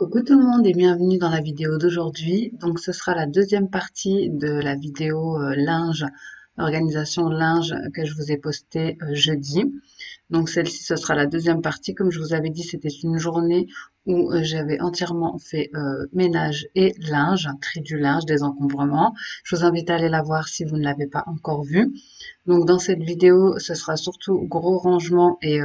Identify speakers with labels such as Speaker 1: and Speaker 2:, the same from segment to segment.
Speaker 1: Coucou tout le monde et bienvenue dans la vidéo d'aujourd'hui. Donc ce sera la deuxième partie de la vidéo linge, organisation linge que je vous ai postée jeudi. Donc celle-ci, ce sera la deuxième partie. Comme je vous avais dit, c'était une journée où j'avais entièrement fait ménage et linge, tri du linge, des encombrements. Je vous invite à aller la voir si vous ne l'avez pas encore vue. Donc dans cette vidéo, ce sera surtout gros rangement et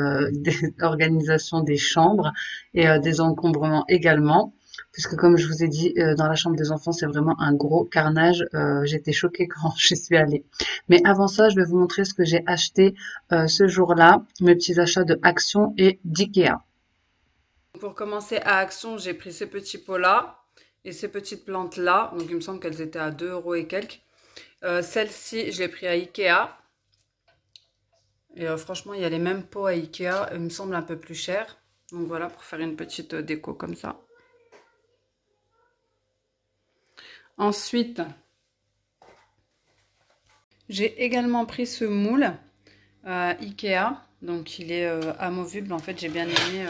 Speaker 1: organisation des chambres et des encombrements également. Puisque comme je vous ai dit, dans la chambre des enfants, c'est vraiment un gros carnage. J'étais choquée quand j'y suis allée. Mais avant ça, je vais vous montrer ce que j'ai acheté ce jour-là, mes petits achats de Action et d'Ikea.
Speaker 2: Pour commencer à Action, j'ai pris ces petits pots-là et ces petites plantes-là. Donc il me semble qu'elles étaient à 2 euros et quelques. Celle-ci, je l'ai pris à Ikea. Et franchement, il y a les mêmes pots à Ikea. Il me semble un peu plus cher. Donc voilà, pour faire une petite déco comme ça. Ensuite, j'ai également pris ce moule Ikea. Donc il est amovible. En fait, j'ai bien aimé.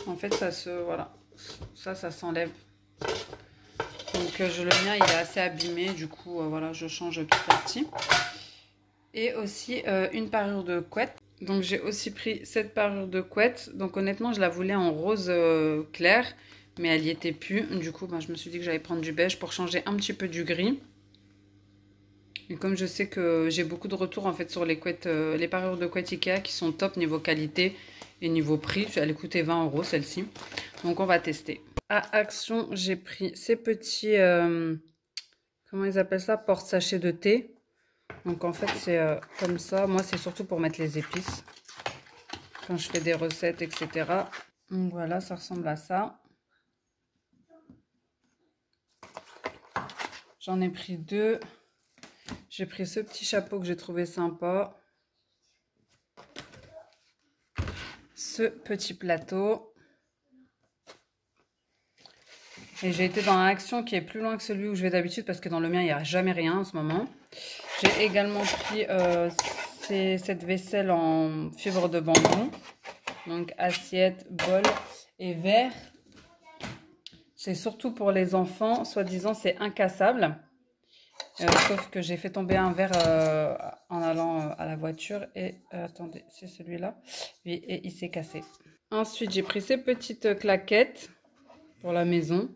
Speaker 2: En fait, ça se... Voilà. Ça s'enlève. Donc le mien, il est assez abîmé. Du coup, voilà, je change petit à petit. Et aussi une parure de couette. Donc j'ai aussi pris cette parure de couette. Donc honnêtement, je la voulais en rose clair. Mais elle n'y était plus. Du coup, je me suis dit que j'allais prendre du beige pour changer un petit peu du gris. Et comme je sais que j'ai beaucoup de retours en fait sur les couettes, les parures de couettes Ikea qui sont top niveau qualité et niveau prix. Elle coûtait 20 euros celle-ci. Donc on va tester. À Action, j'ai pris ces petits, comment ils appellent ça, porte-sachets de thé. Donc en fait c'est comme ça. Moi c'est surtout pour mettre les épices quand je fais des recettes, etc. Donc voilà, ça ressemble à ça. J'en ai pris deux. J'ai pris ce petit chapeau que j'ai trouvé sympa. Ce petit plateau. Et j'ai été dans Action qui est plus loin que celui où je vais d'habitude parce que dans le mien, il n'y a jamais rien en ce moment. J'ai également pris cette vaisselle en fibre de bambou. Donc assiette, bol et verre. C'est surtout pour les enfants. Soi-disant, c'est incassable. Sauf que j'ai fait tomber un verre en allant à la voiture. Et attendez, c'est celui-là. Oui, et il s'est cassé. Ensuite, j'ai pris ces petites claquettes pour la maison.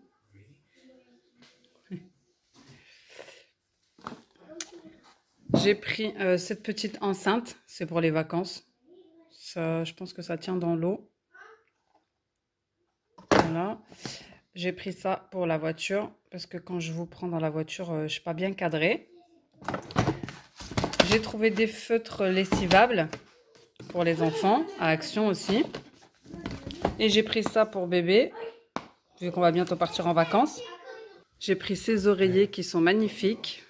Speaker 2: J'ai pris cette petite enceinte. C'est pour les vacances. Ça, je pense que ça tient dans l'eau. Voilà. J'ai pris ça pour la voiture. Parce que quand je vous prends dans la voiture, je ne suis pas bien cadrée. J'ai trouvé des feutres lessivables pour les enfants, à Action aussi. Et j'ai pris ça pour bébé, vu qu'on va bientôt partir en vacances. J'ai pris ces oreillers qui sont magnifiques.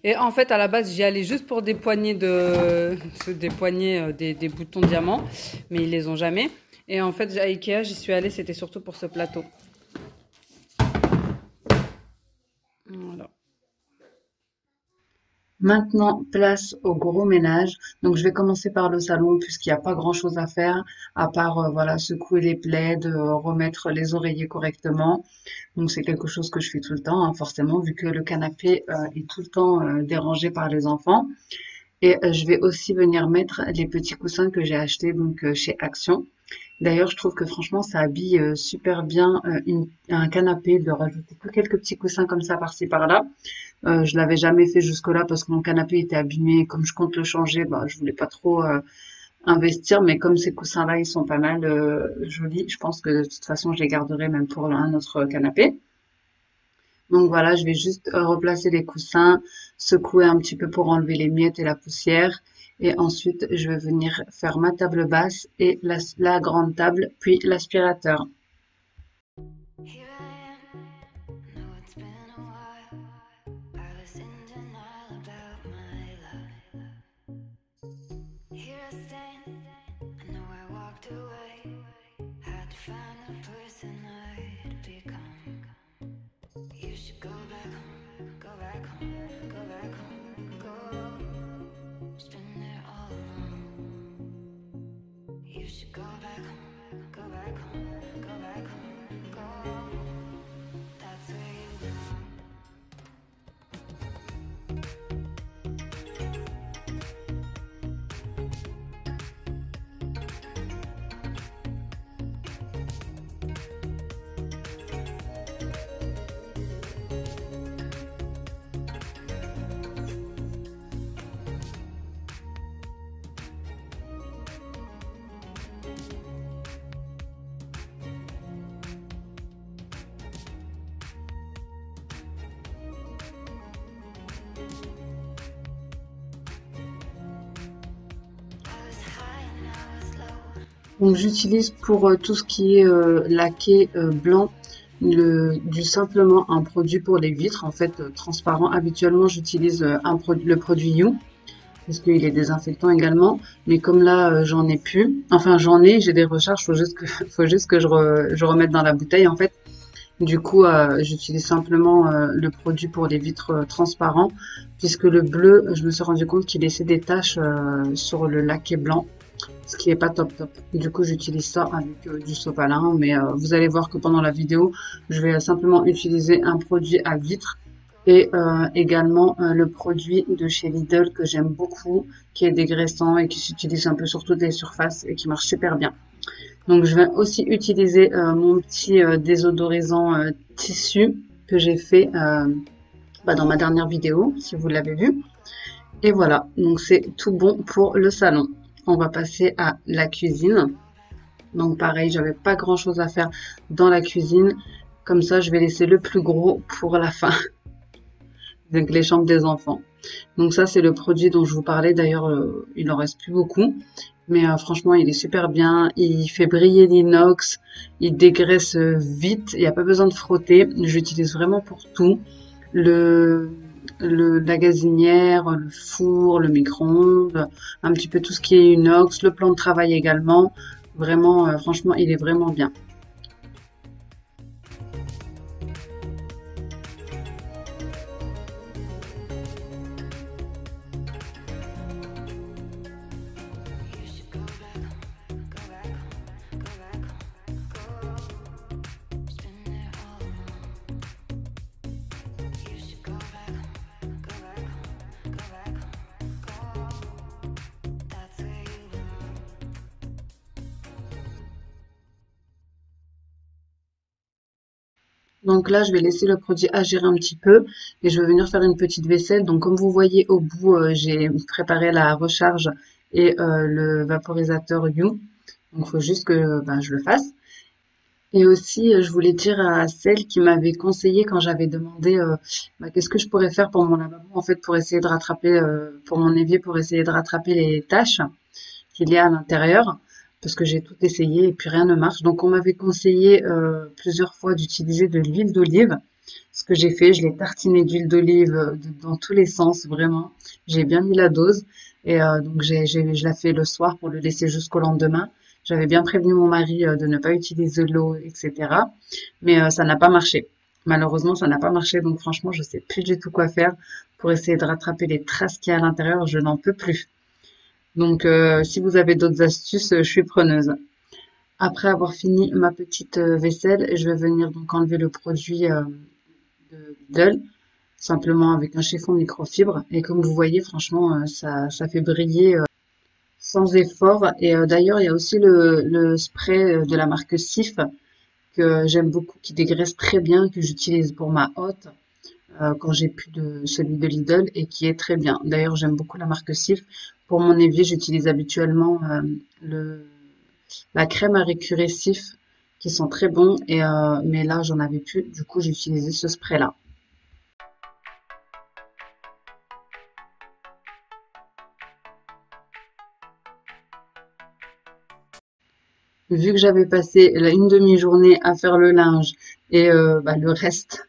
Speaker 2: Et en fait, à la base, j'y allais juste pour des poignées des boutons diamants. Mais ils les ont jamais. Et en fait, à Ikea, j'y suis allée, c'était surtout pour ce plateau. Voilà.
Speaker 1: Maintenant, place au gros ménage. Donc, je vais commencer par le salon puisqu'il n'y a pas grand-chose à faire à part voilà, secouer les plaids, remettre les oreillers correctement. Donc, c'est quelque chose que je fais tout le temps, hein, forcément, vu que le canapé est tout le temps dérangé par les enfants. Et je vais aussi venir mettre les petits coussins que j'ai achetés donc chez Action. D'ailleurs, je trouve que franchement, ça habille super bien un canapé de rajouter que quelques petits coussins comme ça par-ci par-là. Je l'avais jamais fait jusque-là parce que mon canapé était abîmé. Comme je compte le changer, je voulais pas trop investir. Mais comme ces coussins-là, ils sont pas mal jolis, je pense que de toute façon, je les garderai même pour un autre canapé. Donc voilà, je vais juste replacer les coussins, secouer un petit peu pour enlever les miettes et la poussière. Et ensuite, je vais venir faire ma table basse et la grande table, puis l'aspirateur. Donc j'utilise pour tout ce qui est laqué blanc du simplement un produit pour les vitres en fait transparent. Habituellement j'utilise le produit You parce qu'il est désinfectant également. Mais comme là j'en ai plus, enfin j'en ai, j'ai des recharges, faut juste que je remette dans la bouteille en fait. Du coup j'utilise simplement le produit pour les vitres transparents puisque le bleu, je me suis rendu compte qu'il laissait des taches sur le laqué blanc, ce qui est pas top top. Du coup, j'utilise ça avec du sopalin, mais vous allez voir que pendant la vidéo, je vais simplement utiliser un produit à vitre et également le produit de chez Lidl que j'aime beaucoup, qui est dégraissant et qui s'utilise un peu sur toutes les surfaces et qui marche super bien. Donc, je vais aussi utiliser mon petit désodorisant tissu que j'ai fait dans ma dernière vidéo, si vous l'avez vu. Et voilà, donc c'est tout bon pour le salon. On va passer à la cuisine. Donc pareil, j'avais pas grand chose à faire dans la cuisine. Comme ça, je vais laisser le plus gros pour la fin. Donc les chambres des enfants. Donc ça, c'est le produit dont je vous parlais. D'ailleurs, il en reste plus beaucoup. Mais franchement, il est super bien. Il fait briller l'inox. Il dégraisse vite. Il n'y a pas besoin de frotter. J'utilise vraiment pour tout. La gazinière, le four, le micro-ondes, un petit peu tout ce qui est inox, le plan de travail également. Vraiment, franchement, il est vraiment bien. Donc là, je vais laisser le produit agir un petit peu et je vais venir faire une petite vaisselle. Donc comme vous voyez au bout, j'ai préparé la recharge et le vaporisateur You. Donc il faut juste que je le fasse. Et aussi, je voulais dire à celle qui m'avait conseillé quand j'avais demandé qu'est-ce que je pourrais faire pour mon lavabo, en fait, pour essayer de rattraper, pour mon évier, pour essayer de rattraper les taches qu'il y a à l'intérieur, parce que j'ai tout essayé et puis rien ne marche. Donc, on m'avait conseillé plusieurs fois d'utiliser de l'huile d'olive. Ce que j'ai fait, je l'ai tartiné d'huile d'olive dans tous les sens, vraiment. J'ai bien mis la dose et donc je l'ai fait le soir pour le laisser jusqu'au lendemain. J'avais bien prévenu mon mari de ne pas utiliser l'eau, etc. Mais ça n'a pas marché. Malheureusement, ça n'a pas marché. Donc franchement, je sais plus du tout quoi faire pour essayer de rattraper les traces qu'il y a à l'intérieur. Je n'en peux plus. Donc si vous avez d'autres astuces, je suis preneuse. Après avoir fini ma petite vaisselle, je vais venir donc enlever le produit de Lidl, simplement avec un chiffon microfibre. Et comme vous voyez, franchement, ça fait briller sans effort. Et d'ailleurs, il y a aussi le spray de la marque Sif que j'aime beaucoup, qui dégraisse très bien, que j'utilise pour ma hotte quand j'ai plus de celui de Lidl et qui est très bien. D'ailleurs, j'aime beaucoup la marque Sif. Pour mon évier, j'utilise habituellement la crème à récurer Sif qui sont très bons. Et, mais là, j'en avais plus. Du coup, j'ai utilisé ce spray-là. Vu que j'avais passé une demi-journée à faire le linge et le reste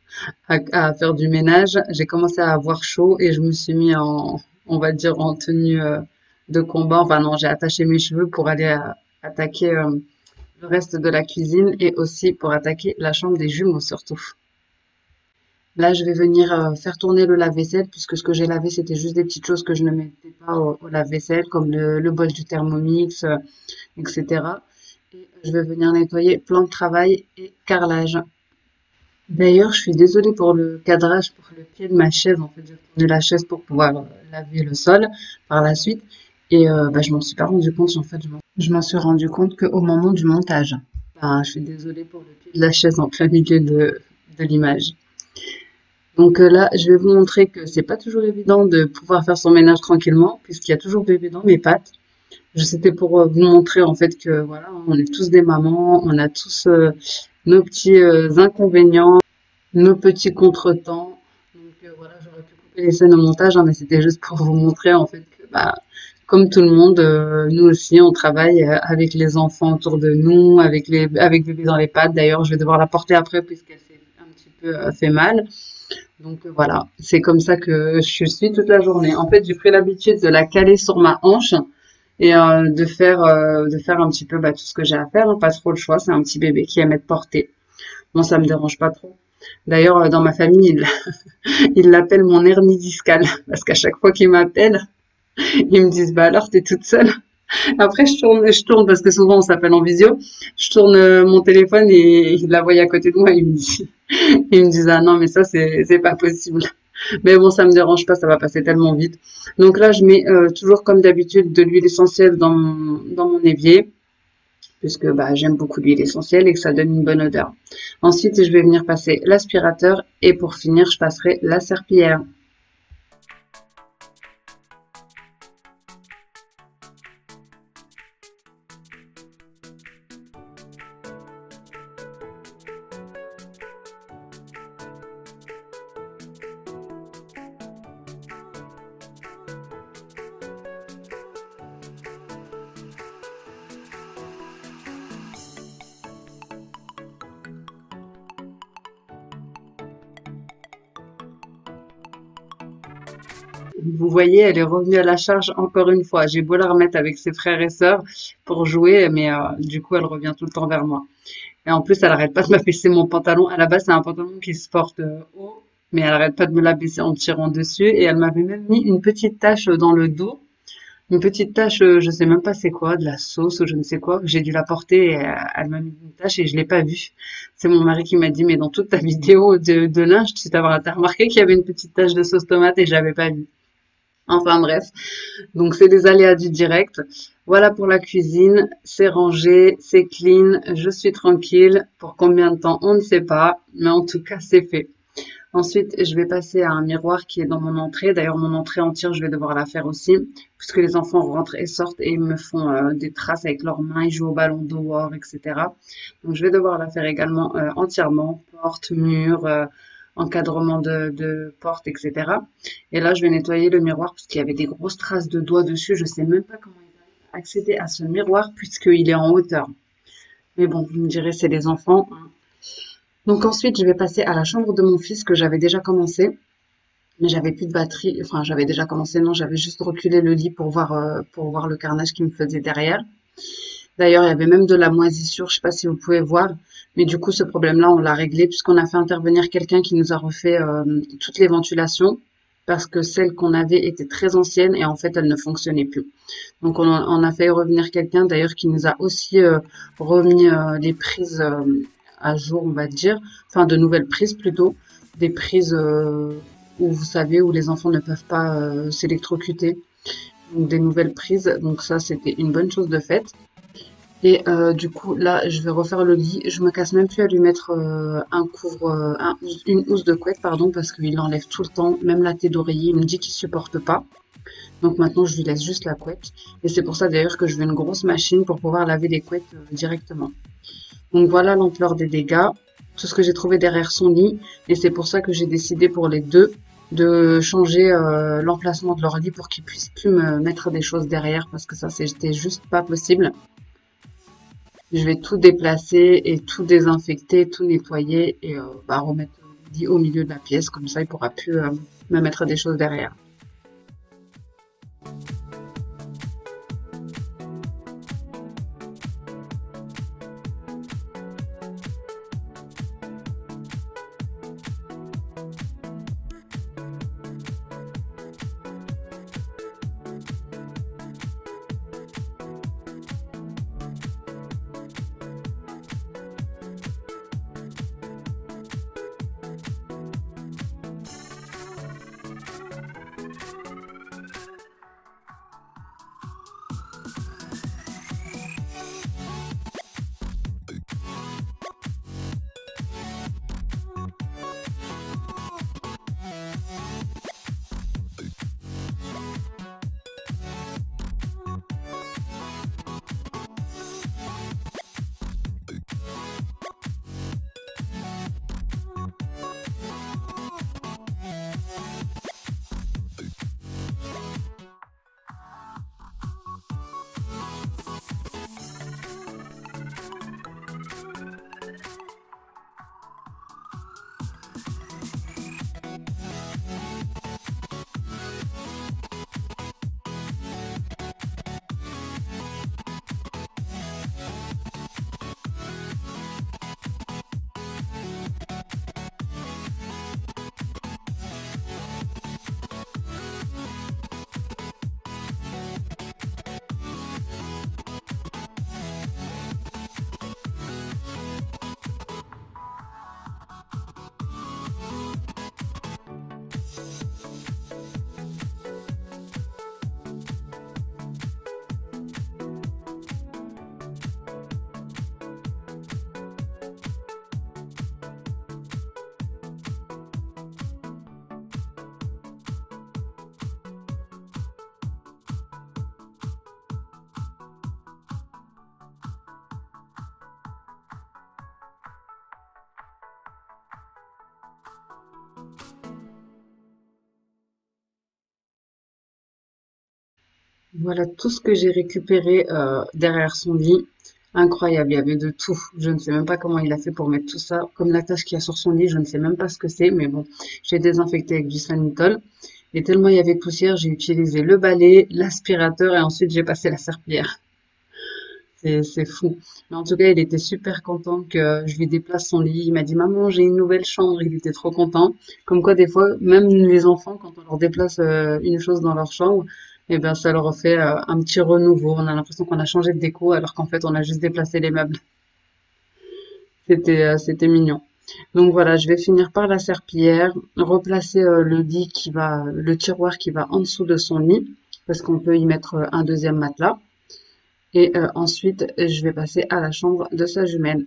Speaker 1: à faire du ménage, j'ai commencé à avoir chaud et je me suis mis on va dire, en tenue de combat. Enfin non, j'ai attaché mes cheveux pour aller attaquer le reste de la cuisine et aussi pour attaquer la chambre des jumeaux surtout. Là, je vais venir faire tourner le lave-vaisselle puisque ce que j'ai lavé, c'était juste des petites choses que je ne mettais pas au lave-vaisselle, comme le bol du Thermomix, etc. Et je vais venir nettoyer plan de travail et carrelage. D'ailleurs, je suis désolée pour le cadrage pour le pied de ma chaise. En fait, j'ai tourné la chaise pour pouvoir laver le sol par la suite. Et bah, je m'en suis pas rendu compte. En fait, je m'en suis rendu compte qu'au moment du montage. Ben, je suis désolée pour le pied de la chaise en plein milieu de l'image. Donc là, je vais vous montrer que c'est pas toujours évident de pouvoir faire son ménage tranquillement, puisqu'il y a toujours bébé dans mes pattes. C'était pour vous montrer en fait que voilà, on est tous des mamans, on a tous nos petits inconvénients, nos petits contretemps. Donc voilà, j'aurais pu couper les scènes au montage, hein, mais c'était juste pour vous montrer en fait que bah comme tout le monde, nous aussi on travaille avec les enfants autour de nous, avec bébé dans les pattes. D'ailleurs, je vais devoir la porter après puisqu'elle s'est un petit peu fait mal. Donc voilà, c'est comme ça que je suis toute la journée. En fait, j'ai pris l'habitude de la caler sur ma hanche et de faire un petit peu bah, tout ce que j'ai à faire, hein, pas trop le choix. C'est un petit bébé qui aime être porté. Bon, ça me dérange pas trop. D'ailleurs, dans ma famille, ils l'appellent mon hernie discale parce qu'à chaque fois qu'ils m'appellent, ils me disent bah alors t'es toute seule. Après, je tourne parce que souvent on s'appelle en visio. Je tourne mon téléphone et il la voit à côté de moi. Ils me disent ah non mais ça c'est pas possible. Mais bon, ça me dérange pas, ça va passer tellement vite. Donc là, je mets toujours comme d'habitude de l'huile essentielle dans mon évier, puisque bah, j'aime beaucoup l'huile essentielle et que ça donne une bonne odeur. Ensuite, je vais venir passer l'aspirateur et pour finir, je passerai la serpillière. Vous voyez, elle est revenue à la charge encore une fois. J'ai beau la remettre avec ses frères et sœurs pour jouer, mais du coup, elle revient tout le temps vers moi. Et en plus, elle arrête pas de m'abaisser mon pantalon. À la base, c'est un pantalon qui se porte haut, mais elle arrête pas de me l'abaisser en tirant dessus. Et elle m'avait même mis une petite tache dans le dos. Une petite tache, je sais même pas c'est quoi, de la sauce ou je ne sais quoi. J'ai dû la porter et elle m'a mis une tache et je l'ai pas vue. C'est mon mari qui m'a dit, mais dans toute ta vidéo de linge, t'as remarqué qu'il y avait une petite tache de sauce tomate et j'avais pas vu. Enfin bref, donc c'est des aléas du direct. Voilà pour la cuisine, c'est rangé, c'est clean, je suis tranquille. Pour combien de temps, on ne sait pas, mais en tout cas c'est fait. Ensuite, je vais passer à un miroir qui est dans mon entrée. D'ailleurs, mon entrée entière, je vais devoir la faire aussi, puisque les enfants rentrent et sortent et me font des traces avec leurs mains, ils jouent au ballon dehors, etc. Donc je vais devoir la faire également entièrement, porte, mur, encadrement de porte, etc. Et là, je vais nettoyer le miroir parce qu'il y avait des grosses traces de doigts dessus. Je sais même pas comment ils arrivent à accéder à ce miroir puisqu'il est en hauteur. Mais bon, vous me direz, c'est les enfants, hein. Donc ensuite, je vais passer à la chambre de mon fils que j'avais déjà commencé, mais j'avais plus de batterie. Enfin, j'avais déjà commencé, non, j'avais juste reculé le lit pour voir le carnage qui me faisait derrière. D'ailleurs, il y avait même de la moisissure, je sais pas si vous pouvez voir, mais du coup, ce problème-là, on l'a réglé puisqu'on a fait intervenir quelqu'un qui nous a refait toutes les ventilations parce que celle qu'on avait était très ancienne et en fait, elle ne fonctionnait plus. Donc, on a fait revenir quelqu'un d'ailleurs qui nous a aussi remis les prises à jour, on va dire, enfin de nouvelles prises plutôt, des prises où vous savez où les enfants ne peuvent pas s'électrocuter, donc des nouvelles prises. Donc ça, c'était une bonne chose de faite. Et du coup, là, je vais refaire le lit. Je me casse même plus à lui mettre une housse de couette, pardon, parce qu'il enlève tout le temps, même la tête d'oreiller. Il me dit qu'il supporte pas. Donc maintenant, je lui laisse juste la couette. Et c'est pour ça d'ailleurs que je veux une grosse machine pour pouvoir laver les couettes directement. Donc voilà l'ampleur des dégâts. Tout ce que j'ai trouvé derrière son lit. Et c'est pour ça que j'ai décidé pour les deux de changer l'emplacement de leur lit pour qu'ils puissent plus me mettre des choses derrière parce que ça, c'était juste pas possible. Je vais tout déplacer et tout désinfecter, tout nettoyer et bah, remettre le lit au milieu de la pièce. Comme ça, il pourra plus me mettre des choses derrière. Voilà tout ce que j'ai récupéré derrière son lit. Incroyable, il y avait de tout. Je ne sais même pas comment il a fait pour mettre tout ça. Comme la tache qu'il y a sur son lit, je ne sais même pas ce que c'est, mais bon, j'ai désinfecté avec du Sanitol. Et tellement il y avait de poussière, j'ai utilisé le balai, l'aspirateur et ensuite j'ai passé la serpillière. C'est fou. Mais en tout cas, il était super content que je lui déplace son lit. Il m'a dit, Maman, j'ai une nouvelle chambre. Il était trop content. Comme quoi, des fois, même les enfants, quand on leur déplace une chose dans leur chambre, eh ben, ça leur fait un petit renouveau. On a l'impression qu'on a changé de déco alors qu'en fait, on a juste déplacé les meubles. C'était mignon. Donc voilà, je vais finir par la serpillière, replacer le tiroir qui va en dessous de son lit, parce qu'on peut y mettre un deuxième matelas. Et ensuite, je vais passer à la chambre de sa jumelle.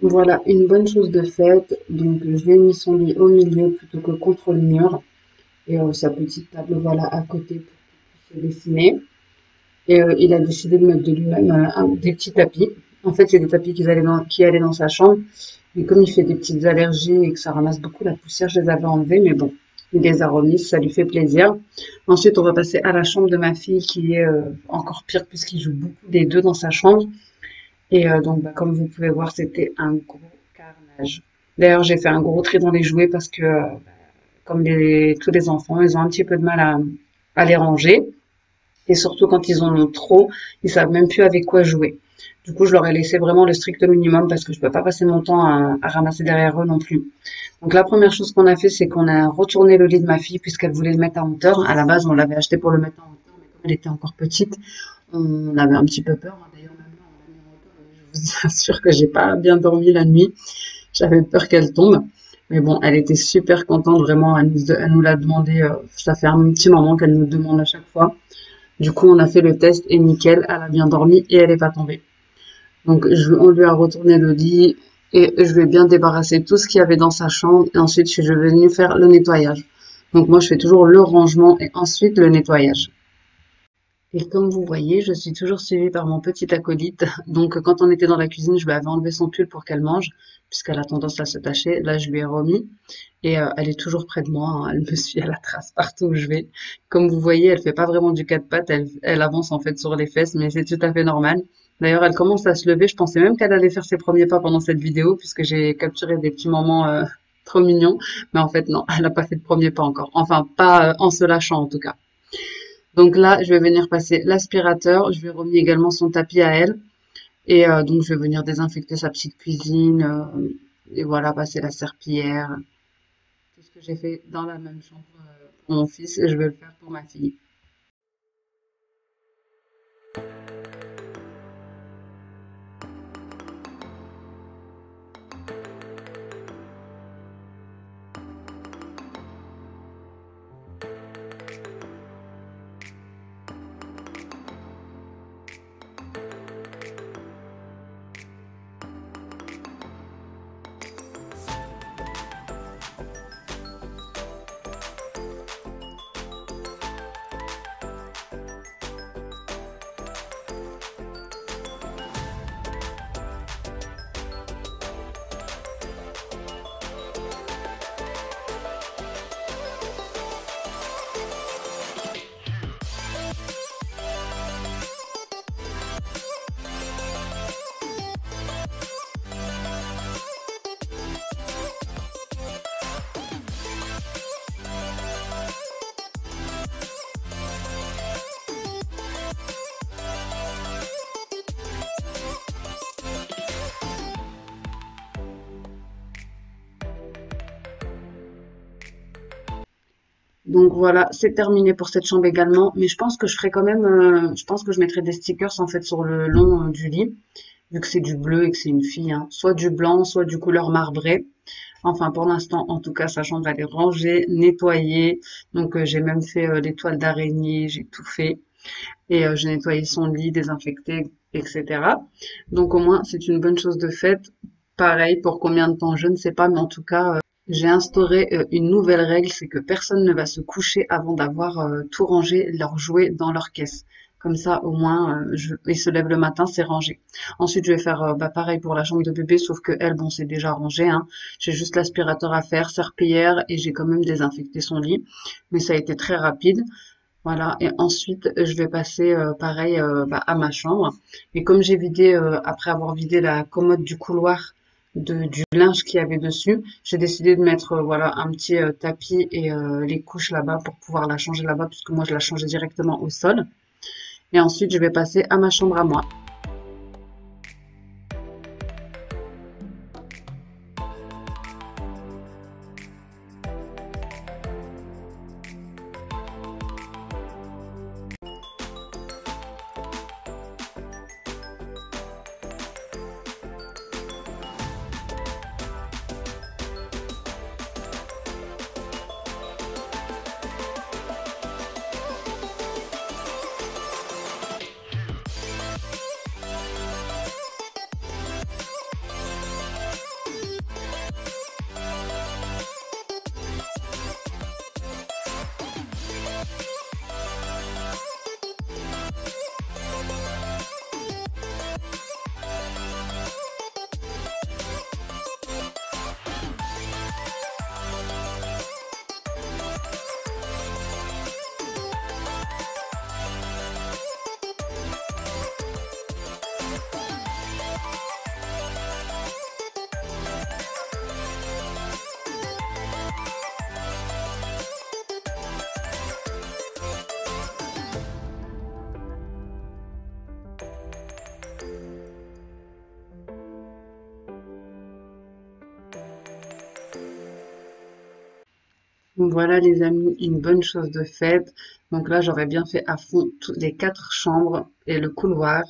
Speaker 1: Voilà, une bonne chose de faite. Donc, je lui ai mis son lit au milieu plutôt que contre le mur. Et sa petite table, voilà, à côté pour se dessiner. Et il a décidé de mettre de lui-même des petits tapis. En fait, c'est des tapis qui allaient dans sa chambre. Mais comme il fait des petites allergies et que ça ramasse beaucoup la poussière, je les avais enlevés. Mais bon, il les a remis, ça lui fait plaisir. Ensuite, on va passer à la chambre de ma fille qui est encore pire puisqu'il joue beaucoup des deux dans sa chambre. Et donc, bah, comme vous pouvez voir, c'était un gros carnage. D'ailleurs, j'ai fait un gros tri dans les jouets parce que, comme tous les enfants, ils ont un petit peu de mal à les ranger. Et surtout quand ils en ont trop, ils savent même plus avec quoi jouer. Du coup, je leur ai laissé vraiment le strict minimum parce que je peux pas passer mon temps à ramasser derrière eux non plus. Donc la première chose qu'on a fait, c'est qu'on a retourné le lit de ma fille puisqu'elle voulait le mettre en hauteur. À la base, on l'avait acheté pour le mettre en hauteur, mais comme elle était encore petite, on avait un petit peu peur. D'ailleurs, même là, on l'a mis en hauteur et je vous assure que j'ai pas bien dormi la nuit. J'avais peur qu'elle tombe. Mais bon, elle était super contente, vraiment. Elle nous l'a demandé. Ça fait un petit moment qu'elle nous demande à chaque fois. Du coup, on a fait le test et nickel, elle a bien dormi et elle est pas tombée. Donc, on lui a retourné le lit et je lui ai bien débarrassé tout ce qu'il y avait dans sa chambre et ensuite, je suis venue faire le nettoyage. Donc, moi, je fais toujours le rangement et ensuite le nettoyage. Et comme vous voyez, je suis toujours suivie par mon petit acolyte. Donc, quand on était dans la cuisine, je lui avais enlevé son pull pour qu'elle mange, puisqu'elle a tendance à se tacher. Là, je lui ai remis. Et elle est toujours près de moi, hein. Elle me suit à la trace partout où je vais. Comme vous voyez, elle fait pas vraiment du quatre pattes. Elle avance en fait sur les fesses, mais c'est tout à fait normal. D'ailleurs, elle commence à se lever. Je pensais même qu'elle allait faire ses premiers pas pendant cette vidéo, puisque j'ai capturé des petits moments trop mignons. Mais en fait, non, elle n'a pas fait de premiers pas encore. Enfin, pas en se lâchant en tout cas. Donc là, je vais venir passer l'aspirateur. Je lui ai remis également son tapis à elle. Et donc, je vais venir désinfecter sa petite cuisine. Et voilà, passer la serpillière. Tout ce que j'ai fait dans la même chambre pour mon fils, et je vais le faire pour ma fille. Donc voilà, c'est terminé pour cette chambre également. Mais je pense que je ferai quand même, je pense que je mettrai des stickers en fait sur le long du lit, vu que c'est du bleu et que c'est une fille, hein. Soit du blanc, soit du couleur marbrée. Enfin, pour l'instant, en tout cas, sa chambre elle est rangée, nettoyée. Donc j'ai même fait les toiles d'araignée, j'ai tout fait. Et j'ai nettoyé son lit, désinfecté, etc. Donc au moins, c'est une bonne chose de faite. Pareil, pour combien de temps, je ne sais pas, mais en tout cas, j'ai instauré une nouvelle règle, c'est que personne ne va se coucher avant d'avoir tout rangé, leurs jouets dans leur caisse. Comme ça, au moins, ils se lèvent le matin, c'est rangé. Ensuite, je vais faire bah, pareil pour la chambre de bébé, sauf que elle, bon, c'est déjà rangé, hein. J'ai juste l'aspirateur à faire, serpillière, et j'ai quand même désinfecté son lit. Mais ça a été très rapide. Voilà, et ensuite je vais passer pareil à ma chambre. Et comme j'ai vidé, après avoir vidé la commode du couloir du linge qu'il y avait dessus, j'ai décidé de mettre voilà un petit tapis et les couches là-bas pour pouvoir la changer là-bas, puisque moi je la changeais directement au sol. Et ensuite je vais passer à ma chambre à moi. Donc voilà les amis, une bonne chose de faite. Donc là, j'aurais bien fait à fond toutes les 4 chambres et le couloir.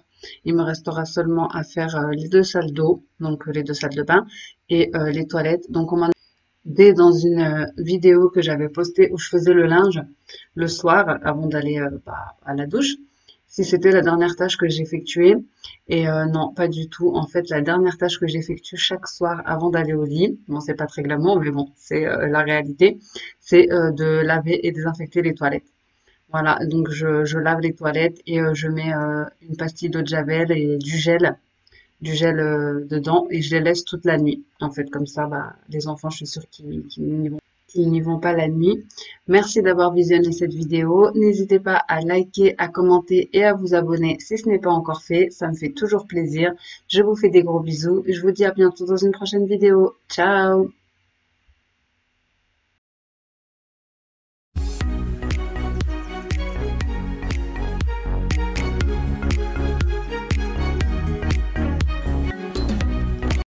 Speaker 1: Il me restera seulement à faire les 2 salles d'eau, donc les 2 salles de bain et les toilettes. Donc on m'a demandé dans une vidéo que j'avais postée où je faisais le linge le soir avant d'aller à la douche, si c'était la dernière tâche que j'effectuais. Et non, pas du tout. En fait, la dernière tâche que j'effectue chaque soir avant d'aller au lit, bon, c'est pas très glamour, mais bon, c'est la réalité, c'est de laver et désinfecter les toilettes. Voilà, donc je lave les toilettes et je mets une pastille d'eau de javel et du gel dedans et je les laisse toute la nuit. En fait, comme ça, bah, les enfants, je suis sûre qu'ils n'y vont pas la nuit. Merci d'avoir visionné cette vidéo. N'hésitez pas à liker, à commenter et à vous abonner si ce n'est pas encore fait. Ça me fait toujours plaisir. Je vous fais des gros bisous. Je vous dis à bientôt dans une prochaine vidéo. Ciao!